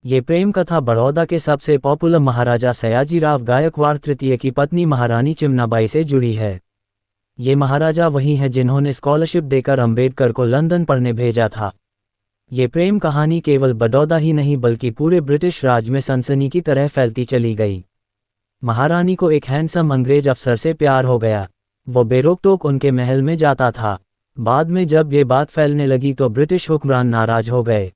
ये प्रेम कथा बड़ौदा के सबसे पॉपुलर महाराजा सयाजीराव गायकवाड़ तृतीय की पत्नी महारानी चिमनाबाई से जुड़ी है। ये महाराजा वही हैं जिन्होंने स्कॉलरशिप देकर अंबेडकर को लंदन पढ़ने भेजा था। ये प्रेम कहानी केवल बड़ौदा ही नहीं बल्कि पूरे ब्रिटिश राज में सनसनी की तरह फैलती चली गई। महारानी को एक हैंडसम अंग्रेज अफसर से प्यार हो गया। वो बेरोक-टोक उनके महल में जाता था। बाद में जब ये बात फैलने लगी तो ब्रिटिश हुक्मरान नाराज हो गए।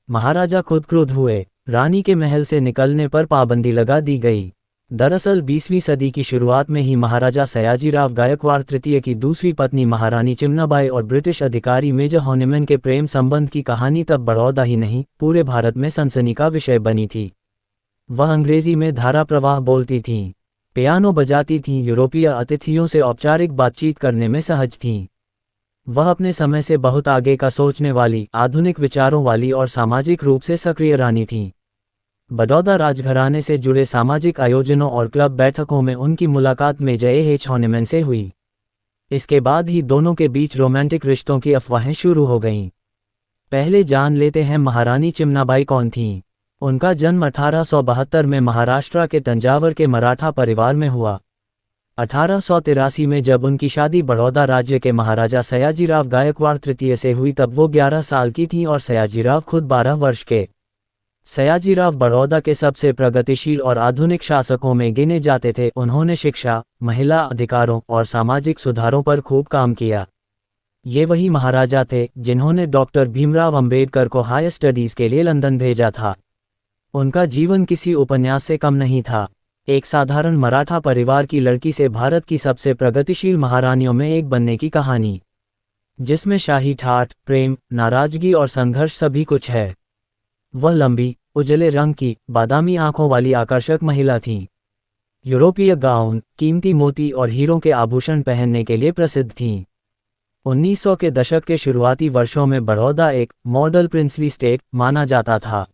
महाराजा खुद क्रुद्ध हुए। रानी के महल से निकलने पर पाबंदी लगा दी गई। दरअसल 20वीं सदी की शुरुआत में ही महाराजा सयाजीराव गायकवाड़ तृतीय की दूसरी पत्नी महारानी चिमनाबाई और ब्रिटिश अधिकारी मेजर हॉनिमैन के प्रेम संबंध की कहानी तब बड़ौदा ही नहीं पूरे भारत में सनसनी का विषय बनी थी। वह अंग्रेजी में धारा प्रवाह बोलती थीं, पियानो बजाती थीं, यूरोपीय अतिथियों से औपचारिक बातचीत करने में सहज थीं। वह अपने समय से बहुत आगे का सोचने वाली, आधुनिक विचारों वाली और सामाजिक रूप से सक्रिय रानी थीं। बड़ौदा राजघराने से जुड़े सामाजिक आयोजनों और क्लब बैठकों में उनकी मुलाकात मेजर एच हॉनिमैन से हुई। इसके बाद ही दोनों के बीच रोमांटिक रिश्तों की अफवाहें शुरू हो गईं। पहले जान लेते हैं महारानी चिमनाबाई कौन थीं। उनका जन्म 1872 में महाराष्ट्र के तंजावर के मराठा परिवार में हुआ। 1883 में जब उनकी शादी बड़ौदा राज्य के महाराजा सयाजीराव गायकवाड़ तृतीय से हुई तब वो 11 साल की थीं और सयाजीराव खुद 12 वर्ष के। सयाजीराव बड़ौदा के सबसे प्रगतिशील और आधुनिक शासकों में गिने जाते थे। उन्होंने शिक्षा, महिला अधिकारों और सामाजिक सुधारों पर खूब काम किया। ये वही महाराजा थे जिन्होंने डॉक्टर भीमराव अंबेडकर को हायर स्टडीज के लिए लंदन भेजा था। उनका जीवन किसी उपन्यास से कम नहीं था। एक साधारण मराठा परिवार की लड़की से भारत की सबसे प्रगतिशील महारानियों में एक बनने की कहानी, जिसमें शाही ठाठ, प्रेम, नाराजगी और संघर्ष सभी कुछ है। वह लंबी, उजले रंग की, बादामी आंखों वाली आकर्षक महिला थीं। यूरोपीय गाउन, कीमती मोती और हीरों के आभूषण पहनने के लिए प्रसिद्ध थीं। 1900 के दशक के शुरुआती वर्षों में बड़ौदा एक मॉडल प्रिंसली स्टेट माना जाता था।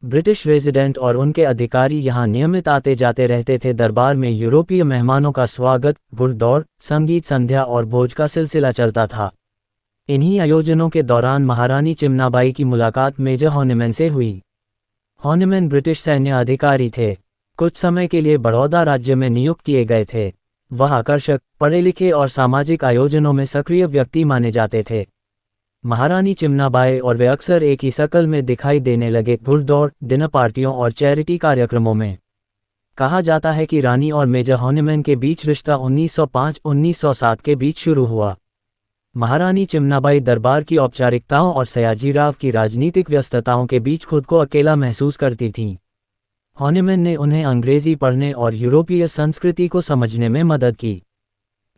ब्रिटिश रेजिडेंट और उनके अधिकारी यहाँ नियमित आते जाते रहते थे। दरबार में यूरोपीय मेहमानों का स्वागत, घुड़दौड़, संगीत संध्या और भोज का सिलसिला चलता था। इन्हीं आयोजनों के दौरान महारानी चिमनाबाई की मुलाकात मेजर हॉनिमैन से हुई। हॉनिमैन ब्रिटिश सैन्य अधिकारी थे। कुछ समय के लिए बड़ौदा राज्य में नियुक्त किए गए थे। वह आकर्षक, पढ़े लिखे और सामाजिक आयोजनों में सक्रिय व्यक्ति माने जाते थे। महारानी चिमनाबाई और वे अक्सर एक ही शकल में दिखाई देने लगे, घुड़दौड़, डिनर पार्टियों और चैरिटी कार्यक्रमों में। कहा जाता है कि रानी और मेजर हॉनिमैन के बीच रिश्ता 1905-1907 के बीच शुरू हुआ। महारानी चिमनाबाई दरबार की औपचारिकताओं और सयाजीराव की राजनीतिक व्यस्तताओं के बीच खुद को अकेला महसूस करती थीं। हॉनिमैन ने उन्हें अंग्रेजी पढ़ने और यूरोपीय संस्कृति को समझने में मदद की।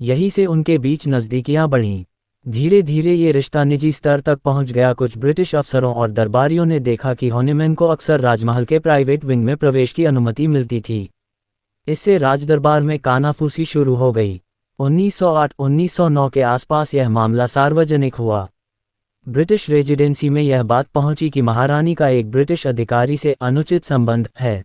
यहीं से उनके बीच नज़दीकियां बढ़ीं। धीरे धीरे ये रिश्ता निजी स्तर तक पहुंच गया। कुछ ब्रिटिश अफसरों और दरबारियों ने देखा कि हॉनिमैन को अक्सर राजमहल के प्राइवेट विंग में प्रवेश की अनुमति मिलती थी। इससे राजदरबार में कानाफूसी शुरू हो गई। 1908-1909 के आसपास यह मामला सार्वजनिक हुआ। ब्रिटिश रेजिडेंसी में यह बात पहुंची कि महारानी का एक ब्रिटिश अधिकारी से अनुचित संबंध है।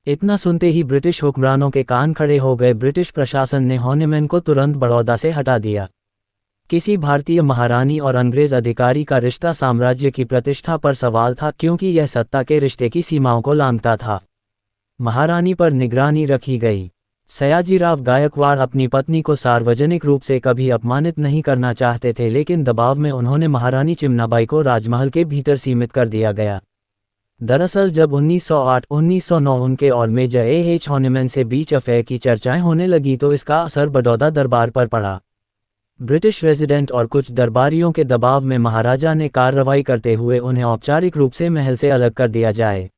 इतना सुनते ही ब्रिटिश हुक्मरानों के कान खड़े हो गए। ब्रिटिश प्रशासन ने हॉनिमैन को तुरंत बड़ौदा से हटा दिया। किसी भारतीय महारानी और अंग्रेज अधिकारी का रिश्ता साम्राज्य की प्रतिष्ठा पर सवाल था, क्योंकि यह सत्ता के रिश्ते की सीमाओं को लांघता था। महारानी पर निगरानी रखी गई। सयाजीराव गायकवाड़ अपनी पत्नी को सार्वजनिक रूप से कभी अपमानित नहीं करना चाहते थे, लेकिन दबाव में उन्होंने महारानी चिमनाबाई को राजमहल के भीतर सीमित कर दिया गया। दरअसल जब 1908-1909 उनके और मेजर एच हॉनिमैन से बीच अफेयर की चर्चाएं होने लगी तो इसका असर बड़ौदा दरबार पर पड़ा। ब्रिटिश रेजिडेंट और कुछ दरबारियों के दबाव में महाराजा ने कार्रवाई करते हुए उन्हें औपचारिक रूप से महल से अलग कर दिया जाए।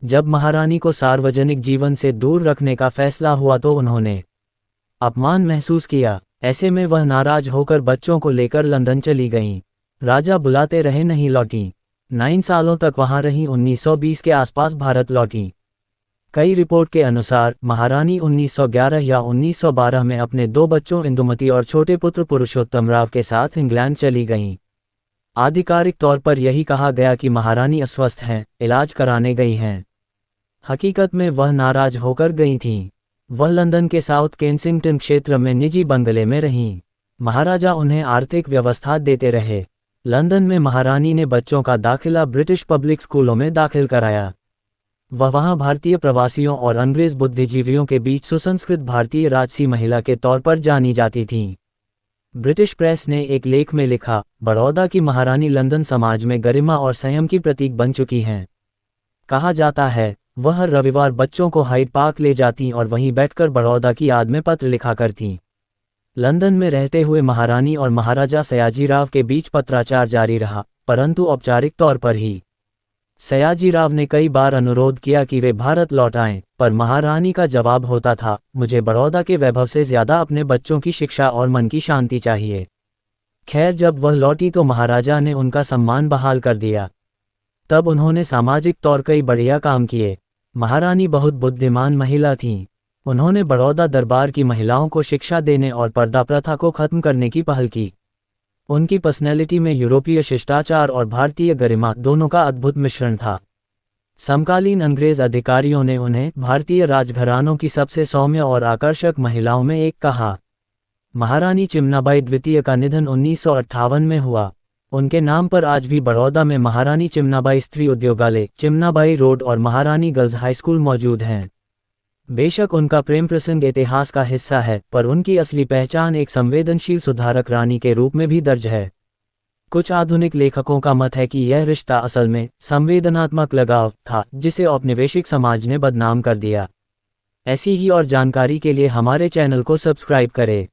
जब महारानी को सार्वजनिक जीवन से दूर रखने का फैसला हुआ तो उन्होंने अपमान महसूस किया। ऐसे में वह नाराज होकर बच्चों को लेकर लंदन चली गईं। राजा बुलाते रहे, नहीं लौटीं। 9 सालों तक वहां रहीं। 1920 के आसपास भारत लौटीं। कई रिपोर्ट के अनुसार महारानी 1911 या 1912 में अपने 2 बच्चों इंदुमती और छोटे पुत्र पुरुषोत्तमराव के साथ इंग्लैंड चली गईं। आधिकारिक तौर पर यही कहा गया कि महारानी अस्वस्थ हैं, इलाज कराने गई हैं। हकीकत में वह नाराज होकर गई थीं। वह लंदन के साउथ केंसिंगटन क्षेत्र में निजी बंगले में रहीं। महाराजा उन्हें आर्थिक व्यवस्था देते रहे। लंदन में महारानी ने बच्चों का दाखिला ब्रिटिश पब्लिक स्कूलों में दाखिल कराया। वह वहाँ भारतीय प्रवासियों और अंग्रेज बुद्धिजीवियों के बीच सुसंस्कृत भारतीय राजसी महिला के तौर पर जानी जाती थीं। ब्रिटिश प्रेस ने एक लेख में लिखा, बड़ौदा की महारानी लंदन समाज में गरिमा और संयम की प्रतीक बन चुकी हैं। कहा जाता है, वह हर रविवार बच्चों को हाइड पार्क ले जातीं और वहीं बैठकर बड़ौदा की याद में पत्र लिखा करतीं। लंदन में रहते हुए महारानी और महाराजा सयाजीराव के बीच पत्राचार जारी रहा, परंतु औपचारिक तौर पर ही। सयाजीराव ने कई बार अनुरोध किया कि वे भारत लौट आएं, पर महारानी का जवाब होता था, मुझे बड़ौदा के वैभव से ज्यादा अपने बच्चों की शिक्षा और मन की शांति चाहिए। खैर, जब वह लौटी तो महाराजा ने उनका सम्मान बहाल कर दिया। तब उन्होंने सामाजिक तौर कई बढ़िया काम किए। महारानी बहुत बुद्धिमान महिला थीं। उन्होंने बड़ौदा दरबार की महिलाओं को शिक्षा देने और पर्दा प्रथा को खत्म करने की पहल की। उनकी पर्सनैलिटी में यूरोपीय शिष्टाचार और भारतीय गरिमा दोनों का अद्भुत मिश्रण था। समकालीन अंग्रेज अधिकारियों ने उन्हें भारतीय राजघरानों की सबसे सौम्य और आकर्षक महिलाओं में एक कहा। महारानी चिमनाबाई द्वितीय का निधन 1958 में हुआ। उनके नाम पर आज भी बड़ौदा में महारानी चिमनाबाई स्त्री उद्योगालय, चिमनाबाई रोड और महारानी गर्ल्स हाई स्कूल मौजूद हैं। बेशक उनका प्रेम प्रसंग इतिहास का हिस्सा है, पर उनकी असली पहचान एक संवेदनशील सुधारक रानी के रूप में भी दर्ज है। कुछ आधुनिक लेखकों का मत है कि यह रिश्ता असल में संवेदनात्मक लगाव था, जिसे औपनिवेशिक समाज ने बदनाम कर दिया। ऐसी ही और जानकारी के लिए हमारे चैनल को सब्सक्राइब करें।